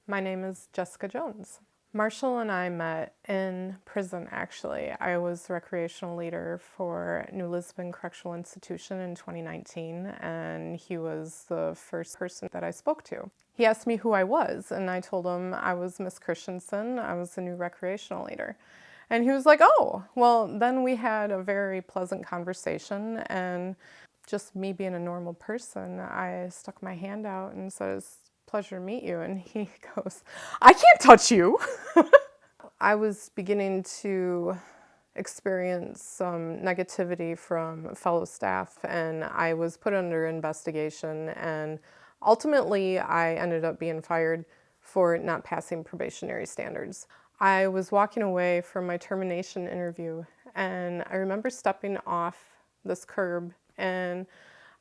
My name is Jessica Jones. Marshall and I met in prison, actually. I was recreational leader for New Lisbon Correctional Institution in 2019, and he was the first person that I spoke to. He asked me who I was, and I told him I was Miss Christensen. I was the new recreational leader. And he was like, oh, well, then we had a very pleasant conversation, and just me being a normal person, I stuck my hand out and said, it's a pleasure to meet you. And he goes, I can't touch you. I was beginning to experience some negativity from fellow staff, and I was put under investigation, and ultimately I ended up being fired for not passing probationary standards. I was walking away from my termination interview, and I remember stepping off this curb, and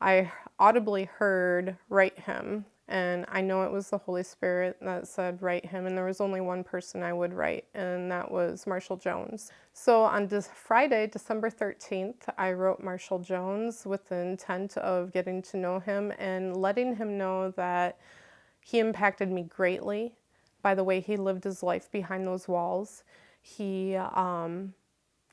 I audibly heard, "Write him." And I know it was the Holy Spirit that said, "Write him." And there was only one person I would write, and that was Marshall Jones. So on this Friday, December 13th, I wrote Marshall Jones with the intent of getting to know him and letting him know that he impacted me greatly by the way he lived his life behind those walls. He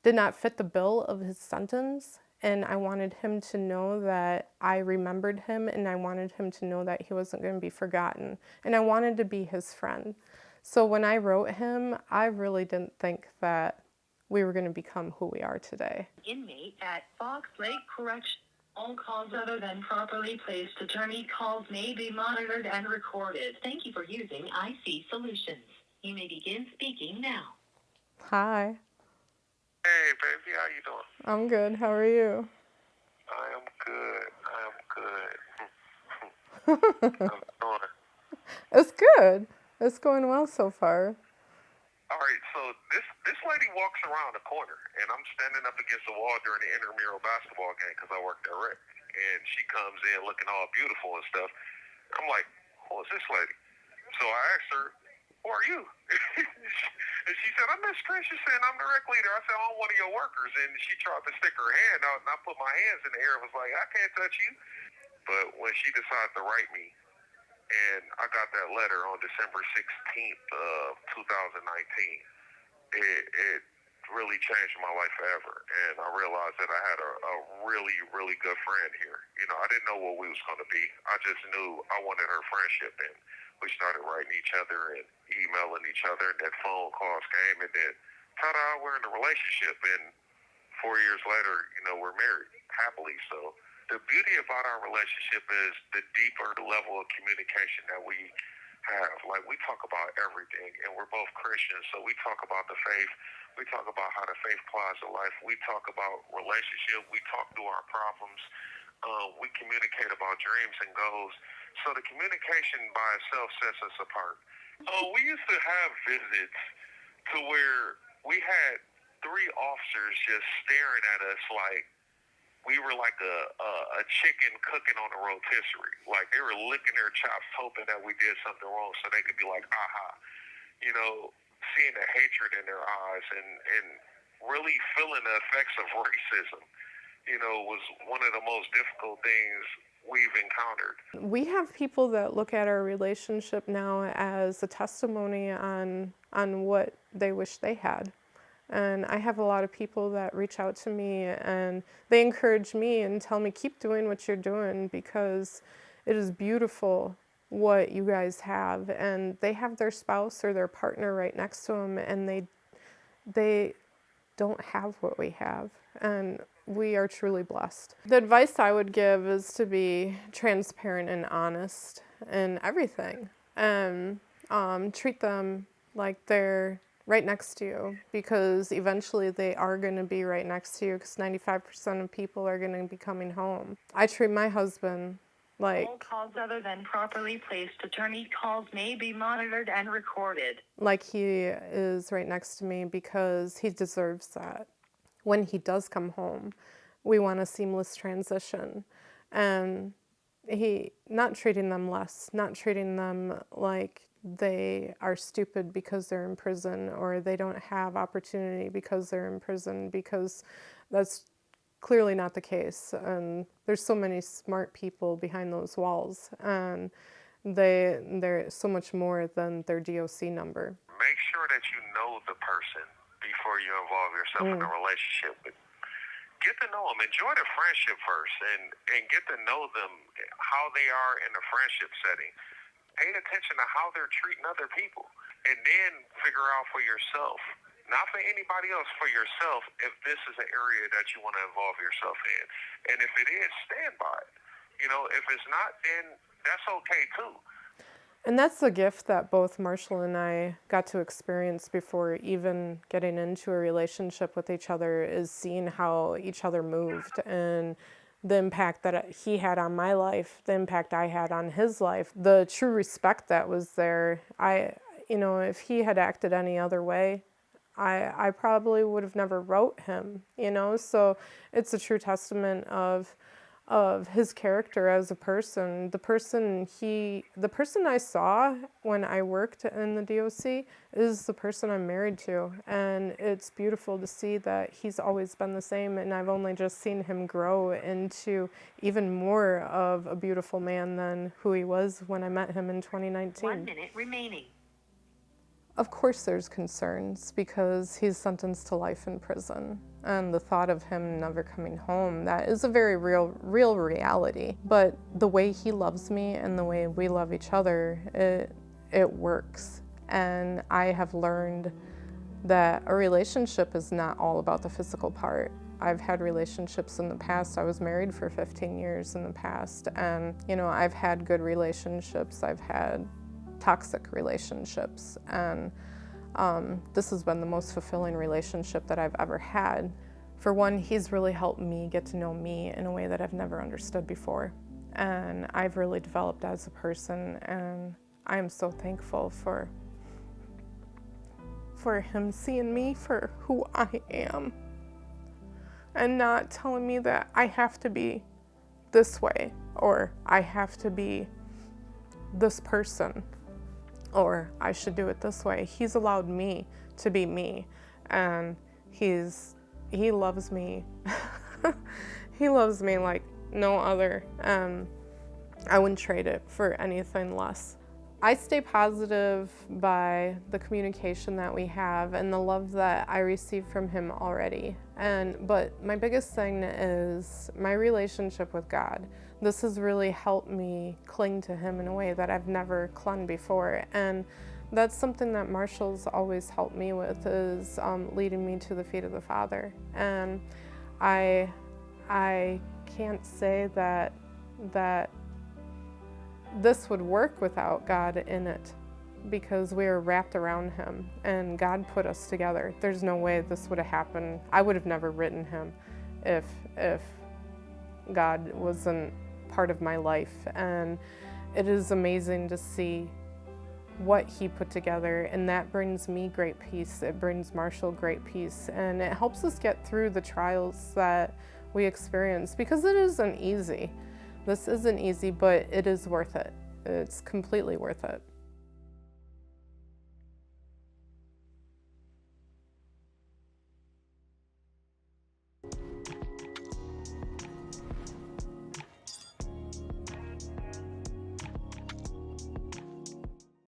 did not fit the bill of his sentence, and I wanted him to know that I remembered him, and I wanted him to know that he wasn't going to be forgotten, and I wanted to be his friend. So when I wrote him, I really didn't think that we were going to become who we are today. Inmate at Fox Lake Correction. All calls other than properly placed attorney calls may be monitored and recorded. Thank you for using IC Solutions. You may begin speaking now. Hi, Hey, baby, how you doing? I'm good. How are you? I am good. I'm doing. It's good. It's going well so far. All right, so this lady walks around the corner, and I'm standing up against the wall during the intramural basketball game because I work there, right? And she comes in looking all beautiful and stuff. I'm like, who is this lady? So I asked her, who are you? And she said, I'm Miss Christensen, I'm the rec leader. I said, I'm one of your workers. And she tried to stick her hand out, and I put my hands in the air and was like, I can't touch you. But when she decided to write me, and I got that letter on December 16th of 2019, it really changed my life forever. And I realized that I had a really, really good friend here. You know, I didn't know what we was going to be. I just knew I wanted her friendship, and we started writing each other and emailing each other, and then phone calls came, and then ta-da, we're in a relationship, and 4 years later, you know, we're married happily. So the beauty about our relationship is the deeper level of communication that we have. Like, we talk about everything, and we're both Christians, so we talk about the faith. We talk about how the faith applies to life. We talk about relationship. We talk through our problems. We communicate about dreams and goals. So the communication by itself sets us apart. We used to have visits to where we had three officers just staring at us like we were like a chicken cooking on a rotisserie. Like, they were licking their chops hoping that we did something wrong so they could be like, aha. You know, seeing the hatred in their eyes and really feeling the effects of racism, you know, was one of the most difficult things we've encountered. We have people that look at our relationship now as a testimony on what they wish they had. And I have a lot of people that reach out to me and they encourage me and tell me, keep doing what you're doing because it is beautiful what you guys have. And they have their spouse or their partner right next to them, and they don't have what we have. And we are truly blessed. The advice I would give is to be transparent and honest in everything, and treat them like they're right next to you, because eventually they are going to be right next to you, because 95% of people are going to be coming home. I treat my husband like All calls other than properly placed attorney calls may be monitored and recorded. he is right next to me, because he deserves that. When he does come home, we want a seamless transition. And not treating them less, not treating them like they are stupid because they're in prison, or they don't have opportunity because they're in prison, because that's clearly not the case. And there's so many smart people behind those walls. And they're so much more than their DOC number. Make sure that you know the person before you involve yourself in a relationship. Get to know them. Enjoy the friendship first, and get to know them, how they are in a friendship setting. Pay attention to how they're treating other people, and then figure out for yourself, not for anybody else, for yourself, if this is an area that you want to involve yourself in. And if it is, stand by it. If it's not, then that's okay too. And that's the gift that both Marshall and I got to experience before even getting into a relationship with each other, is seeing how each other moved and the impact that he had on my life, the impact I had on his life, the true respect that was there. If he had acted any other way, I probably would have never wrote him, So it's a true testament of his character as a person. The person I saw when I worked in the DOC is the person I'm married to. And it's beautiful to see that he's always been the same, and I've only just seen him grow into even more of a beautiful man than who he was when I met him in 2019. 1 minute remaining. Of course there's concerns, because he's sentenced to life in prison, and the thought of him never coming home, that is a very real reality. But the way he loves me and the way we love each other, it works. And I have learned that a relationship is not all about the physical part. I've had relationships in the past. I was married for 15 years in the past, and I've had good relationships. I've had toxic relationships, and this has been the most fulfilling relationship that I've ever had. For one, he's really helped me get to know me in a way that I've never understood before, and I've really developed as a person, and I am so thankful for him seeing me for who I am and not telling me that I have to be this way, or I have to be this person, or I should do it this way. He's allowed me to be me, and he loves me. He loves me like no other. I wouldn't trade it for anything less. I stay positive by the communication that we have and the love that I receive from him already. But my biggest thing is my relationship with God. This has really helped me cling to him in a way that I've never clung before. And that's something that Marshall's always helped me with, is leading me to the feet of the Father. And I can't say that this would work without God in it, because we are wrapped around him and God put us together. There's no way this would have happened. I would have never written him if God wasn't part of my life. And it is amazing to see what he put together, and that brings me great peace. It brings Marshall great peace, and it helps us get through the trials that we experience, because it isn't easy. This isn't easy, but it is worth it. It's completely worth it.